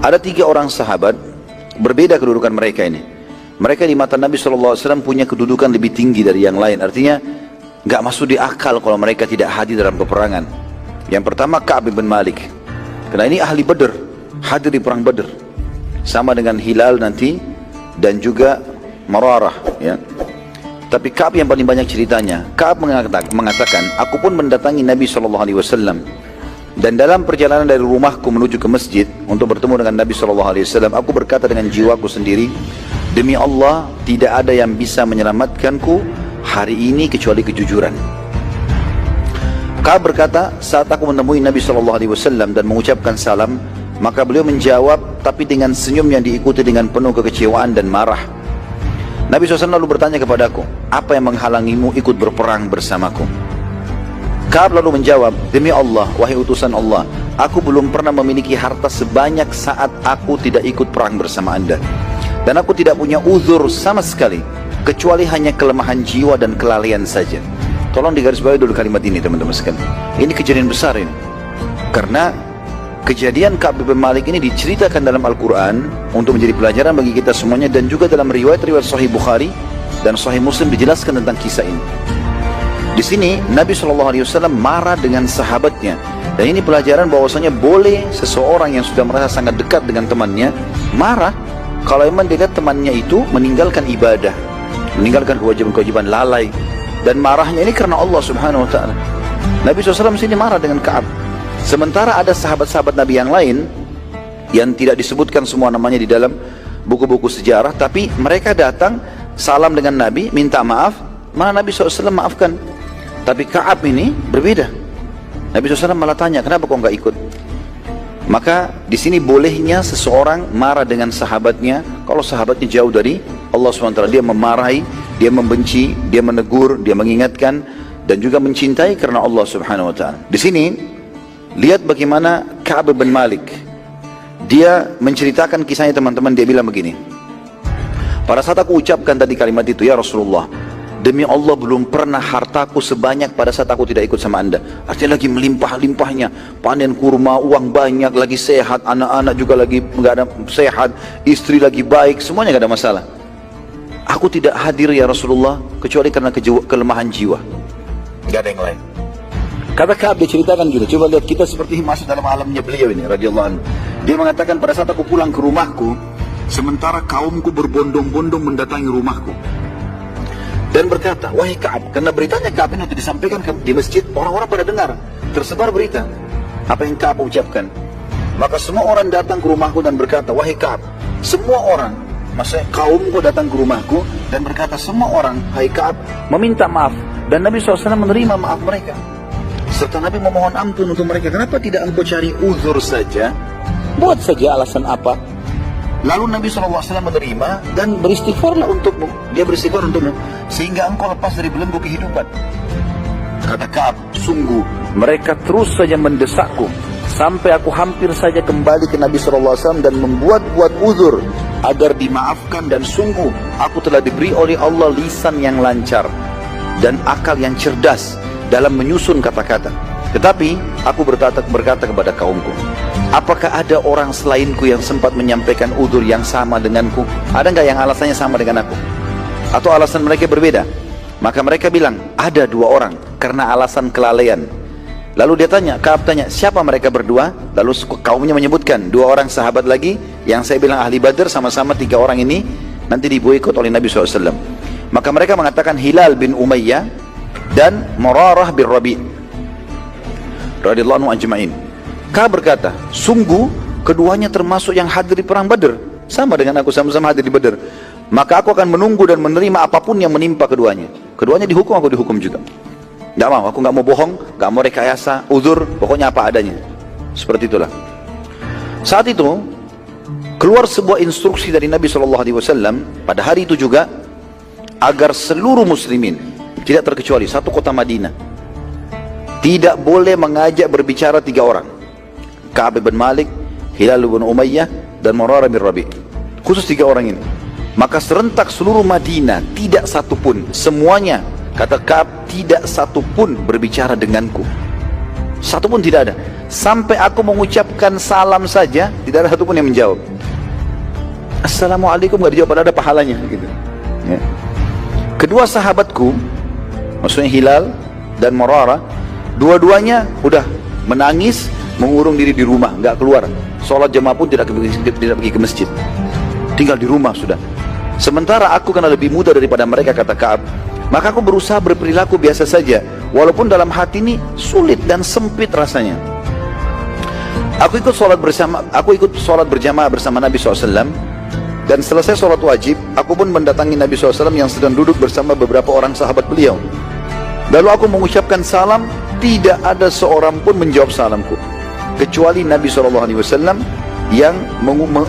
Ada 3 orang sahabat, berbeda kedudukan mereka ini. Mereka di mata Nabi SAW punya kedudukan lebih tinggi dari yang lain. Artinya, nggak masuk di akal kalau mereka tidak hadir dalam peperangan. Yang pertama Ka'ab bin Malik. Karena ini ahli Badr, hadir di perang Badr. Sama dengan Hilal nanti, dan juga Mararah. Ya. Tapi Ka'ab yang paling banyak ceritanya. Ka'ab mengatakan, aku pun mendatangi Nabi SAW. Dan dalam perjalanan dari rumahku menuju ke masjid untuk bertemu dengan Nabi SAW, aku berkata dengan jiwaku sendiri, demi Allah, tidak ada yang bisa menyelamatkanku hari ini kecuali kejujuran. Ka'ab berkata, saat aku menemui Nabi SAW dan mengucapkan salam, maka beliau menjawab, tapi dengan senyum yang diikuti dengan penuh kekecewaan dan marah. Nabi SAW lalu bertanya kepadaku, apa yang menghalangimu ikut berperang bersamaku? Ka'ab lalu menjawab, demi Allah, wahai utusan Allah, aku belum pernah memiliki harta sebanyak saat aku tidak ikut perang bersama anda. Dan aku tidak punya uzur sama sekali, kecuali hanya kelemahan jiwa dan kelalaian saja. Tolong digarisbawahi dulu kalimat ini teman-teman sekalian. Ini kejadian besar ini. Karena kejadian Ka'ab bin Malik ini diceritakan dalam Al-Quran untuk menjadi pelajaran bagi kita semuanya, dan juga dalam riwayat-riwayat Sahih Bukhari dan Sahih Muslim dijelaskan tentang kisah ini. Di sini Nabi SAW marah dengan sahabatnya, dan ini pelajaran bahwasanya boleh seseorang yang sudah merasa sangat dekat dengan temannya marah kalau memang dia lihat temannya itu meninggalkan ibadah, meninggalkan kewajiban-kewajiban, lalai, dan marahnya ini karena Allah Subhanahu Wa Taala. Nabi SAW sini marah dengan Ka'ab. Sementara ada sahabat-sahabat Nabi yang lain yang tidak disebutkan semua namanya di dalam buku-buku sejarah, tapi mereka datang salam dengan Nabi, minta maaf, mana Nabi SAW maafkan. Tapi Ka'ab ini berbeda. Nabi SAW malah tanya, kenapa kau nggak ikut? Maka di sini bolehnya seseorang marah dengan sahabatnya kalau sahabatnya jauh dari Allah SWT. Dia memarahi, dia membenci, dia menegur, dia mengingatkan, dan juga mencintai karena Allah Subhanahu Wa Taala. Di sini lihat bagaimana Ka'ab bin Malik. Dia menceritakan kisahnya teman-teman. Dia bilang begini, pada saat aku ucapkan tadi kalimat itu, ya Rasulullah, demi Allah belum pernah hartaku sebanyak pada saat aku tidak ikut sama anda. Artinya lagi melimpah-limpahnya, panen kurma, uang banyak, lagi sehat, anak-anak juga lagi nggak ada sehat, istri lagi baik, semuanya nggak ada masalah. Aku tidak hadir ya Rasulullah kecuali karena kelemahan jiwa, nggak ada yang lain. Kata Ka'ab diceritakan gitu. Coba lihat, kita seperti masuk dalam alamnya beliau ini radhiyallahu anhu. Dia mengatakan, pada saat aku pulang ke rumahku, sementara kaumku berbondong-bondong mendatangi rumahku, dan berkata, wahai Ka'ab, karena beritanya Ka'ab ini waktu disampaikan di masjid, orang-orang pada dengar, tersebar berita apa yang Ka'ab ucapkan. Maka semua orang datang ke rumahku dan berkata, wahai Ka'ab, semua orang, maksudnya kaumku datang ke rumahku dan berkata, semua orang, hai Ka'ab, meminta maaf, dan Nabi SAW menerima maaf mereka, serta Nabi memohon ampun untuk mereka. Kenapa tidak engkau cari uzur saja, buat saja alasan apa? Lalu Nabi SAW menerima dan beristighfarlah untukmu. Dia beristighfar untukmu sehingga engkau lepas dari belenggu kehidupan. Kata Ka'ab, sungguh mereka terus saja mendesakku sampai aku hampir saja kembali ke Nabi SAW dan membuat-buat uzur agar dimaafkan, dan sungguh aku telah diberi oleh Allah lisan yang lancar dan akal yang cerdas dalam menyusun kata-kata. Tetapi aku berkata kepada kaumku, apakah ada orang selainku yang sempat menyampaikan udzur yang sama denganku? Ada nggak yang alasannya sama dengan aku? Atau alasan mereka berbeda? Maka mereka bilang, ada 2 orang karena alasan kelalaian. Lalu dia tanya, Ka'ab tanya, siapa mereka berdua? Lalu kaumnya menyebutkan 2 orang sahabat lagi yang saya bilang ahli Badr, sama-sama 3 orang ini nanti diboikot oleh Nabi SAW. Maka mereka mengatakan Hilal bin Umayyah dan Mararah bin Rabi' radhiyallahu anhu ajma'in. Ka'ab berkata, sungguh keduanya termasuk yang hadir di perang Badr, sama dengan aku, sama-sama hadir di Badr. Maka aku akan menunggu dan menerima apapun yang menimpa keduanya. Keduanya dihukum, aku dihukum juga. Gak mau, aku gak mau bohong, gak mau rekayasa, uzur, pokoknya apa adanya. Seperti itulah. Saat itu keluar sebuah instruksi dari Nabi SAW pada hari itu juga, agar seluruh muslimin, tidak terkecuali satu kota Madinah, tidak boleh mengajak berbicara 3 orang, Ka'ab bin Malik, Hilal bin Umayyah, dan Mararah bin Rabi'. Khusus 3 orang ini. Maka serentak seluruh Madinah, tidak satu pun, semuanya, kata Ka'ab, tidak satu pun berbicara denganku. Satu pun tidak ada. Sampai aku mengucapkan salam saja, tidak ada satu pun yang menjawab. Assalamualaikum gak dijawab, padahal ada pahalanya gitu. Ya. Kedua sahabatku, maksudnya Hilal dan Murarah, dua-duanya udah menangis, mengurung diri di rumah, nggak keluar. Sholat jamaah pun tidak pergi ke masjid, tinggal di rumah sudah. Sementara aku karena lebih muda daripada mereka, kata Ka'ab, maka aku berusaha berperilaku biasa saja, walaupun dalam hati ini sulit dan sempit rasanya. Aku ikut sholat berjamaah bersama Nabi SAW, dan selesai sholat wajib, aku pun mendatangi Nabi SAW yang sedang duduk bersama beberapa orang sahabat beliau. Lalu aku mengucapkan salam, tidak ada seorang pun menjawab salamku, kecuali Nabi SAW yang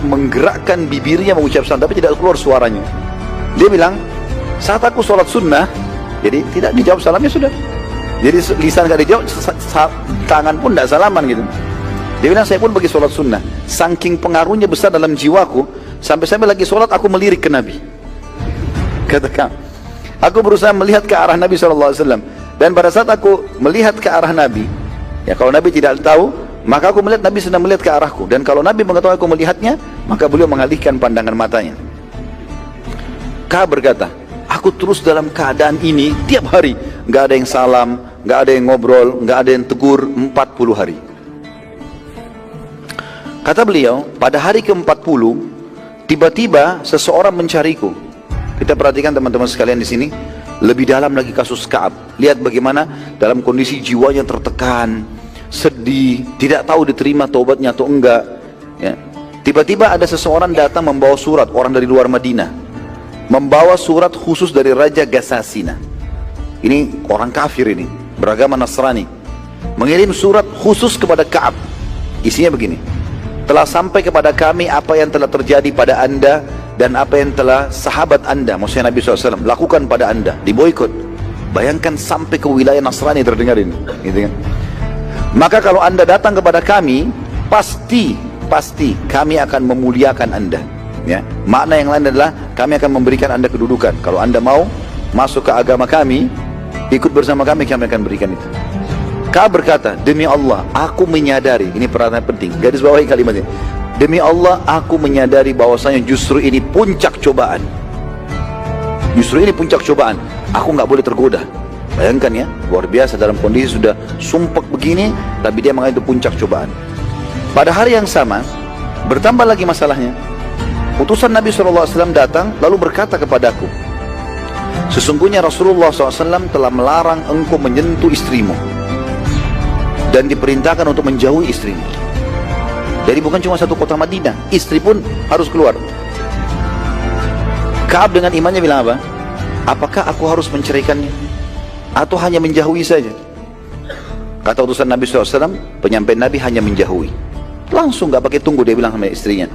menggerakkan bibirnya mengucap salam, tapi tidak keluar suaranya. Dia bilang, saat aku sholat sunnah, jadi tidak dijawab salamnya sudah. Jadi lisan gak dijawab, tangan pun tidak salaman gitu. Dia bilang, saya pun bagi sholat sunnah, saking pengaruhnya besar dalam jiwaku, sampai-sampai lagi sholat aku melirik ke Nabi. Katakan, aku berusaha melihat ke arah Nabi SAW, dan pada saat aku melihat ke arah Nabi, ya kalau Nabi tidak tahu, maka aku melihat Nabi sedang melihat ke arahku, dan kalau Nabi mengetahui aku melihatnya, maka beliau mengalihkan pandangan matanya. Ka'ab berkata, aku terus dalam keadaan ini tiap hari, nggak ada yang salam, nggak ada yang ngobrol, nggak ada yang tegur 40 hari. Kata beliau, pada hari ke-40, tiba-tiba seseorang mencariku. Kita perhatikan teman-teman sekalian di sini, lebih dalam lagi kasus Ka'ab. Lihat bagaimana dalam kondisi jiwanya tertekan, sedih, tidak tahu diterima taubatnya atau enggak. Ya. Tiba-tiba ada seseorang datang membawa surat, orang dari luar Madinah, membawa surat khusus dari Raja Gassasina. Ini orang kafir ini, beragama Nasrani, mengirim surat khusus kepada Ka'ab. Isinya begini, telah sampai kepada kami apa yang telah terjadi pada anda dan apa yang telah sahabat anda, maksudnya Nabi SAW, lakukan pada anda, diboikot. Bayangkan sampai ke wilayah Nasrani terdengar ini, gitu kan? Maka kalau anda datang kepada kami, pasti kami akan memuliakan anda. Ya, makna yang lain adalah kami akan memberikan anda kedudukan. Kalau anda mau masuk ke agama kami, ikut bersama kami, kami akan berikan itu. Ka'ab berkata, demi Allah, aku menyadari, ini perhatian penting, garis bawahi kalimatnya, demi Allah, aku menyadari bahwasanya justru ini puncak cobaan. Justru ini puncak cobaan. Aku nggak boleh tergoda. Bayangkan ya, luar biasa dalam kondisi sudah sumpek begini, tapi dia menganggap itu puncak cobaan. Pada hari yang sama, bertambah lagi masalahnya. Utusan Nabi SAW datang, lalu berkata kepadaku, sesungguhnya Rasulullah SAW telah melarang engkau menyentuh istrimu, dan diperintahkan untuk menjauhi istrimu. Jadi bukan cuma satu kota Madinah, istri pun harus keluar. Ka'ab dengan imannya bilang apa? Apakah aku harus menceraikannya? Atau hanya menjauhi saja? Kata utusan Nabi SAW, penyampaian Nabi hanya menjauhi. Langsung gak pakai tunggu, dia bilang sama istrinya,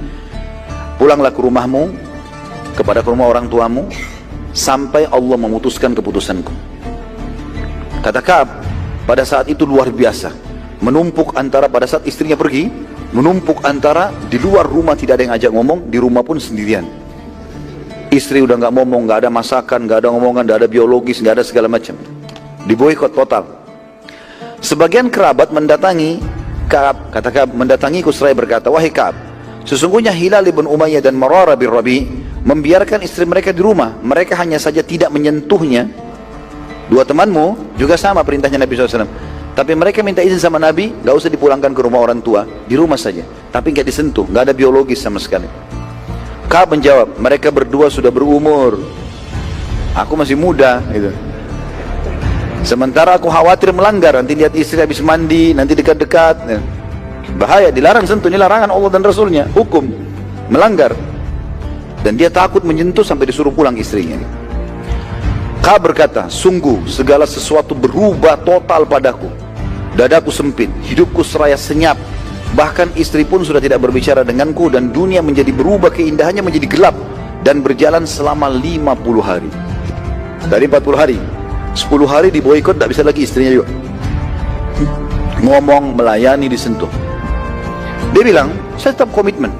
pulanglah ke rumahmu, kepada rumah orang tuamu, sampai Allah memutuskan keputusanku. Kata Ka'ab, pada saat itu luar biasa, menumpuk antara, pada saat istrinya pergi, menumpuk antara di luar rumah tidak ada yang ajak ngomong, di rumah pun sendirian. Istri udah nggak ngomong, nggak ada masakan, nggak ada ngomongan, nggak ada biologis, nggak ada segala macam, diboikot total. Sebagian kerabat mendatangi Ka'ab, kata Ka'ab, mendatangiku seraya berkata, wahai Ka'ab, sesungguhnya Hilal bin Umayyah dan Murarah bin Rabi membiarkan istri mereka di rumah, mereka hanya saja tidak menyentuhnya. Dua temanmu juga sama perintahnya Nabi SAW, tapi mereka minta izin sama Nabi, gak usah dipulangkan ke rumah orang tua, di rumah saja, tapi gak disentuh, gak ada biologis sama sekali. Ka'ab menjawab, mereka berdua sudah berumur, aku masih muda gitu. Sementara aku khawatir melanggar, nanti lihat istri habis mandi, nanti dekat-dekat, bahaya, dilarang sentuh, ini larangan Allah dan Rasulnya, hukum melanggar. Dan dia takut menyentuh sampai disuruh pulang istrinya. Ka'ab berkata, sungguh segala sesuatu berubah total padaku, dadaku sempit, hidupku seraya senyap, bahkan istri pun sudah tidak berbicara denganku, dan dunia menjadi berubah, keindahannya menjadi gelap, dan berjalan selama 50 hari. Dari 40 hari, 10 hari diboikot, tidak bisa lagi istrinya juga ngomong, melayani, disentuh. Dia bilang, saya tetap komitmen,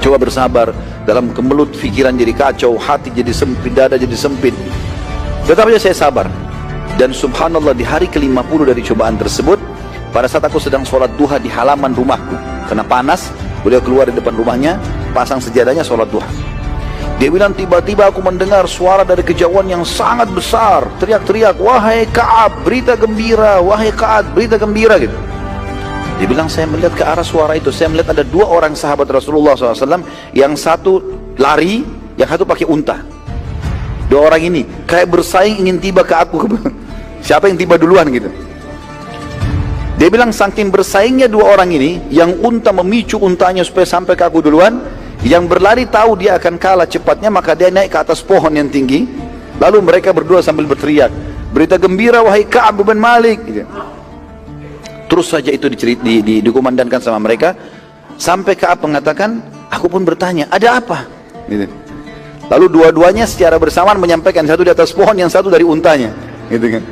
coba bersabar. Dalam kemelut pikiran jadi kacau, hati jadi sempit, dada jadi sempit, tetap saja saya sabar. Dan subhanallah, di hari ke-50 dari cobaan tersebut, pada saat aku sedang sholat duha di halaman rumahku. Karena panas, beliau keluar di depan rumahnya, pasang sejadahnya sholat duha. Dia bilang, tiba-tiba aku mendengar suara dari kejauhan yang sangat besar, teriak-teriak, wahai Ka'ab, berita gembira, wahai Ka'ab, berita gembira, gitu. Dia bilang, saya melihat ke arah suara itu, saya melihat ada dua orang sahabat Rasulullah SAW, yang satu lari, yang satu pakai unta. Dua orang ini kayak bersaing ingin tiba ke aku. Siapa yang tiba duluan gitu. Dia bilang, saking bersaingnya dua orang ini, yang unta memicu untanya supaya sampai ke aku duluan, yang berlari tahu dia akan kalah cepatnya, maka dia naik ke atas pohon yang tinggi. Lalu mereka berdua sambil berteriak, berita gembira wahai Ka'ab bin Malik, gitu. Terus saja itu dikumandangkan sama mereka, sampai Ka'ab mengatakan, aku pun bertanya, ada apa? Gitu. Lalu dua-duanya secara bersamaan menyampaikan, satu di atas pohon, yang satu dari untanya, gitu kan.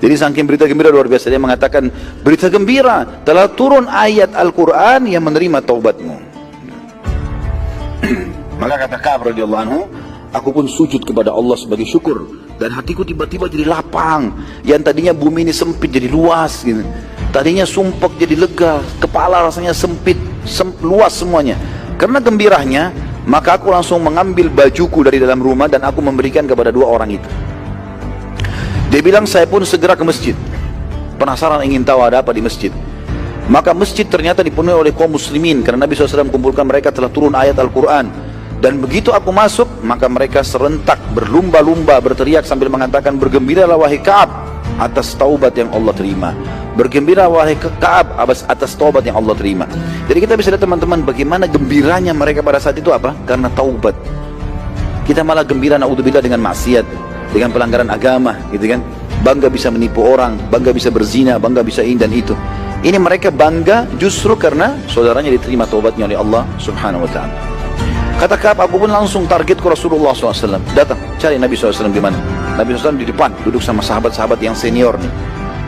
Jadi saking berita gembira luar biasa, dia mengatakan, berita gembira, telah turun ayat Al-Quran yang menerima taubatmu. Maka kata Ka'ab radhiyallahu anhu, aku pun sujud kepada Allah sebagai syukur, dan hatiku tiba-tiba jadi lapang. Yang tadinya bumi ini sempit jadi luas gitu. Tadinya sumpek jadi lega, kepala rasanya sempit, luas semuanya. Karena gembiranya, maka aku langsung mengambil bajuku dari dalam rumah dan aku memberikan kepada dua orang itu. Dia bilang, saya pun segera ke masjid, penasaran ingin tahu ada apa di masjid. Maka masjid ternyata dipenuhi oleh kaum muslimin, karena Nabi SAW kumpulkan mereka telah turun ayat Al-Quran. Dan begitu aku masuk, maka mereka serentak berlumba-lumba berteriak sambil mengatakan, bergembiralah wahai Ka'ab atas taubat yang Allah terima. Bergembira wahai Ka'ab atas taubat yang Allah terima. Jadi kita bisa lihat teman-teman, bagaimana gembiranya mereka pada saat itu apa? Karena taubat. Kita malah gembira naudzubillah dengan maksiat, dengan pelanggaran agama, gitu kan. Bangga bisa menipu orang, bangga bisa berzina, bangga bisa ini dan itu. Ini mereka bangga justru karena saudaranya diterima taubatnya oleh Allah Subhanahu wa ta'ala. Kata Ka'ab, aku pun langsung target ke Rasulullah SAW. Datang, cari Nabi SAW di mana. Nabi SAW di depan, duduk sama sahabat-sahabat yang senior nih.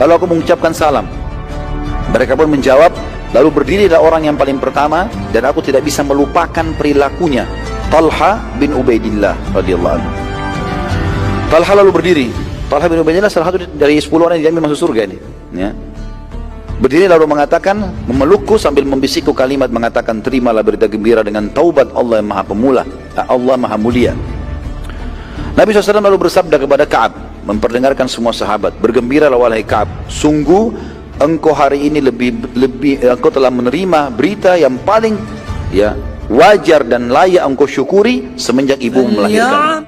Lalu aku mengucapkan salam. Mereka pun menjawab. Lalu berdirilah orang yang paling pertama, dan aku tidak bisa melupakan perilakunya, Talha bin Ubaidillah radhiyallahu anhu. Talha lalu berdiri. Talha bin Ubaidillah salah satu dari 10 orang yang dijamin masuk surga ini. Ya. Berdiri lalu mengatakan, memelukku sambil membisikku kalimat mengatakan, terimalah berita gembira dengan taubat Allah yang maha pemula, Allah maha mulia. Nabi SAW lalu bersabda kepada Ka'ab, memperdengarkan semua sahabat, bergembiralah wahai Ka'ab, sungguh engkau hari ini engkau telah menerima berita yang paling wajar dan layak engkau syukuri semenjak ibumu melahirkan.